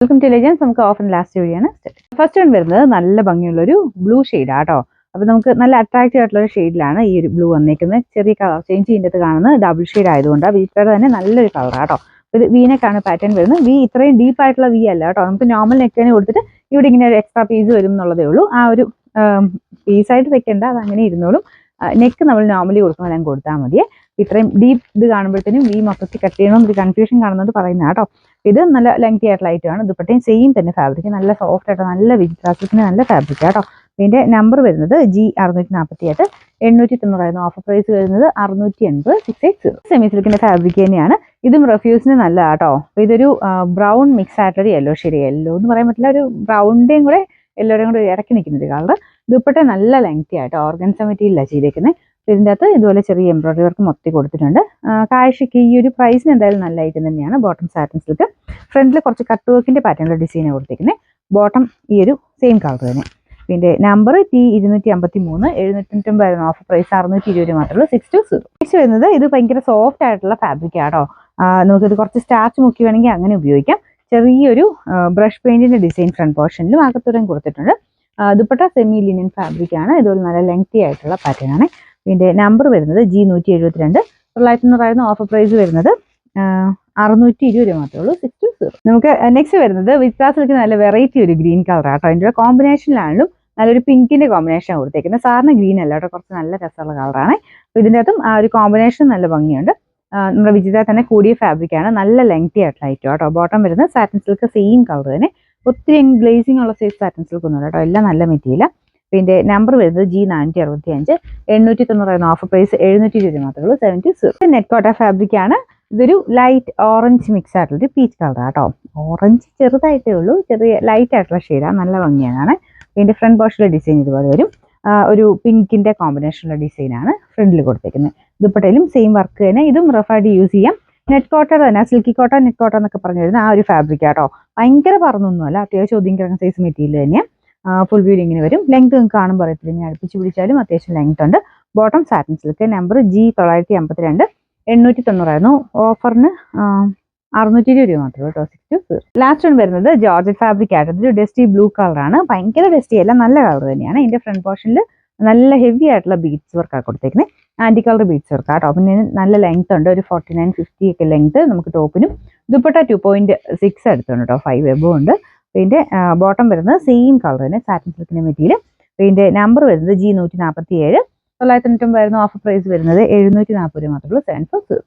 Welcome to legends. നമുക്ക് off and last വഴിയാണ്. First one വരുന്നത് നല്ല ഭംഗിയുള്ളൊരു ബ്ലൂ ഷെയ്ഡാണ് കേട്ടോ. അപ്പോൾ നമുക്ക് നല്ല അട്രാക്റ്റീവ് ആയിട്ടുള്ള ഒരു ഷെയ്ഡിലാണ് ഈ ഒരു ബ്ലൂ വന്നേക്കുന്നത്. ചെറിയ കളർ ചേഞ്ച് ചെയ്യുന്നത് കാണുന്നത് ഡബിൾ ഷെയ്ഡ് ആയതുകൊണ്ട് വീട്ടിയുടെ തന്നെ നല്ലൊരു കളറാണ് കേട്ടോ. ഇത് വീനെക്കാണ് പാറ്റേൺ വരുന്നത്. വി ഇത്രയും ഡീപ്പ് ആയിട്ടുള്ള വി അല്ല കേട്ടോ. നമുക്ക് നോർമൽ നെക്കിന് കൊടുത്തിട്ട് ഇവിടെ ഇങ്ങനെ ഒരു എക്സ്ട്രാ പീസ് വരും എന്നുള്ളതേ ഉള്ളൂ. ആ ഒരു പീസായിട്ട് വെക്കേണ്ട, അത് അങ്ങനെ ഇരുന്നോളും. നെക്ക് നമ്മൾ നോർമലി കൊടുക്കുന്ന ഞാൻ കൊടുത്താൽ മതിയെ. ഇത്രയും ഡീപ്പ് ഇത് കാണുമ്പോഴത്തേനും വി മൊത്തത്തിൽ കട്ട് ചെയ്യണമെന്നൊരു കൺഫ്യൂഷൻ കാണുന്നത് പറയുന്നത് കേട്ടോ. ഇത് നല്ല ലെങ്തി ആയിട്ടുള്ള ഐറ്റമാണ്. ദുപ്പട്ടയും സെയിം തന്നെ ഫാബ്രിക്, നല്ല സോഫ്റ്റ് ആയിട്ട് നല്ല വിജിത്രാസിന് നല്ല ഫാബ്രിക് കേട്ടോ. ഇതിന്റെ നമ്പർ വരുന്നത് G648, 890 ഓഫർ പ്രൈസ് വരുന്നത് 680, 680. സെമി സിൽക്കിന്റെ ഫാബ്രിക് തന്നെയാണ്. ഇതും റെഫ്യൂസിന് നല്ല കേട്ടോ. അപ്പോൾ ഇതൊരു ബ്രൗൺ മിക്സ് ആയിട്ടൊരു യെല്ലോ ഷെയ്ഡ്, യെല്ലോ എന്ന് പറയാൻ പറ്റില്ല, ഒരു ബ്രൗണിന്റെയും കൂടെ യെല്ലോയുടെയും കൂടെ ഇറക്കി നിൽക്കുന്ന ഒരു കളർ. ദുപ്പട്ട നല്ല ലെങ്തി ആയിട്ട് ഓർഗൻസ മെറ്റീരിയലാണ് ചെയ്തേക്കുന്നത്. ഇതിൻ്റെ അകത്ത് ഇതുപോലെ ചെറിയ എംബ്രോയിഡറി വർക്ക് മൊത്തം കൊടുത്തിട്ടുണ്ട്. കാഴ്ചയ്ക്ക് ഈ ഒരു പ്രൈസിന് എന്തായാലും നല്ല ഐറ്റം തന്നെയാണ്. ബോട്ടം സാറ്റിൻ സിൽക്ക്, ഫ്രണ്ടിൽ കുറച്ച് കട്ട് വർക്കിന്റെ പാറ്റേണിലുള്ള ഡിസൈനാണ് കൊടുത്തിരിക്കുന്നത്. ബോട്ടം ഈ ഒരു സെയിം കളർ തന്നെ. പിന്നെ നമ്പർ T253, 790 ഓഫർ പ്രൈസ് 620 മാത്രമേ ഉള്ളൂ. 620. നെക്സ്റ്റ് വരുന്നത് ഇത് ഭയങ്കര സോഫ്റ്റ് ആയിട്ടുള്ള ഫാബ്രിക് ആട്ടോ. നമുക്കിത് കുറച്ച് സ്റ്റാർച്ച് മുക്കി വേണമെങ്കിൽ അങ്ങനെ ഉപയോഗിക്കാം. ചെറിയൊരു ബ്രഷ് പെയിന്റിന്റെ ഡിസൈൻ ഫ്രണ്ട് പോർഷനിലും അകത്തുടൻ കൊടുത്തിട്ടുണ്ട്. ദുപ്പട്ട സെമി ലിനൻ ഫാബ്രിക് ആണ്. ഇതുപോലെ നല്ല ലെങ്തി ആയിട്ടുള്ള പാറ്റേൺ ആണ്. ഇതിന്റെ നമ്പർ വരുന്നത് G172, 990 ഓഫർ പ്രൈസ് വരുന്നത് 620 മാത്രമേ ഉള്ളൂ. 620. നമുക്ക് നെക്സ്റ്റ് വരുന്നത് വിത്രാ സിൽക്ക് നല്ല വെറൈറ്റി ഒരു ഗ്രീൻ കളർ ആട്ടോ. അതിൻ്റെ കോമ്പിനേഷനിലാണെങ്കിലും നല്ലൊരു പിങ്കിന്റെ കോമ്പിനേഷൻ കൊടുത്തേക്കുന്നത്. സാറിന് ഗ്രീൻ അല്ല കേട്ടോ, കുറച്ച് നല്ല രസമുള്ള കളറാണ്. അപ്പോൾ ഇതിൻ്റെ അകത്തും ആ ഒരു കോമ്പിനേഷൻ നല്ല ഭംഗിയുണ്ട്. നമ്മുടെ വിജിത തന്നെ കൂടിയ ഫാബ്രിക് ആണ്. നല്ല ലെങ്തി ആയിട്ടുള്ള ഐറ്റം കേട്ടോ. ബോട്ടം വരുന്നത് സാറ്റിൻ സിൽക്ക് സെയിം കളർ തന്നെ. ഒത്തിരി ഗ്ലേസിംഗ് ഉള്ള സൈസ് സാറ്റിൻ സിൽക്ക് ഒന്നും കേട്ടോ, എല്ലാം നല്ല മെറ്റീരിയൽ. പിന്നെ നമ്പർ വരുന്നത് G465, 890 ഓഫർ പ്രൈസ് 720 മാത്രമേ ഉള്ളൂ. 70. നെറ്റ് കോട്ട ഫാബ്രിക് ആണ്. ഇതൊരു ലൈറ്റ് ഓറഞ്ച് മിക്സ് ആയിട്ടുള്ള ഒരു പീച്ച് കളർ കേട്ടോ. ഓറഞ്ച് ചെറുതായിട്ടേ ഉള്ളൂ, ചെറിയ ലൈറ്റ് ആയിട്ടുള്ള ഷെയ്ഡാണ്, നല്ല ഭംഗിയാണ്. ഇതിന്റെ ഫ്രണ്ട് പോർഷനിലെ ഡിസൈൻ ഇതുപോലെ വരും. ഒരു പിങ്കിന്റെ കോമ്പിനേഷനുള്ള ഡിസൈനാണ് ഫ്രണ്ടിൽ കൊടുത്തേക്കുന്നത്. ദുപ്പട്ടയിലും സെയിം വർക്ക് തന്നെ. ഇതും റഫായിട്ട് യൂസ് ചെയ്യാം. നെറ്റ് കോട്ടർ തന്നെ, സിൽക്കി കോട്ട, നെറ്റ് കോട്ട എന്നൊക്കെ പറഞ്ഞു വരുന്ന ആ ഒരു ഫാബ്രിക് ആട്ടോ. ഭയങ്കര പറന്നൊന്നുമല്ല, അത്യാവശ്യം ഒതുങ്ങിക്കിടക്കുന്ന സൈസ് മെറ്റീരിയൽ തന്നെയാണ്. ഫുൾ വ്യൂ ഇങ്ങനെ വരും. ലെങ്ത് നിങ്ങൾക്ക് കാണുമ്പോൾ അറിയത്തില്ല, ഇനി അടുപ്പിച്ച് പിടിച്ചാലും അത്യാവശ്യം ലെങ്ത് ഉണ്ട്. Bottom satin silk, number G952, 890 ഓഫറിന് 620 മാത്രമേ കേട്ടോ. 620. ലാസ്റ്റ് വൺ വരുന്നത് ജോർജറ്റ് ഫാബ്രിക് ആയിട്ട്. ഇതൊരു ഡസ്റ്റി ബ്ലൂ കളറാണ്. ഭയങ്കര ഡസ്റ്റി അല്ല, നല്ല കളർ തന്നെയാണ്. ഇതിന്റെ ഫ്രണ്ട് പോർഷനിൽ നല്ല ഹെവി ആയിട്ടുള്ള ബീഡ്സ് വർക്കാണ് കൊടുത്തേക്കുന്നത്. ആന്റി കളർ ബീഡ്സ് വർക്ക് ആട്ടോ. പിന്നെ നല്ല ലെങ്ത് ഉണ്ട്, ഒരു 49-50 ഒക്കെ ലെങ്ത് നമുക്ക് ടോപ്പിനും. ദുപ്പട്ട 2.6 എടുത്തുണ്ട് കേട്ടോ, 5 എബോ ഉണ്ട്. ഇതിന്റെ ബോട്ടം വരുന്നത് സെയിം കളർ തന്നെ, സാറ്റിൻ സിൽക്കിന്റെ മെറ്റീരിയൽ. ഇതിന്റെ നമ്പർ വരുന്നത് G147, 990 ഓഫർ പ്രൈസ് വരുന്നത് 740 മാത്രമേ ഉള്ളൂ. 740.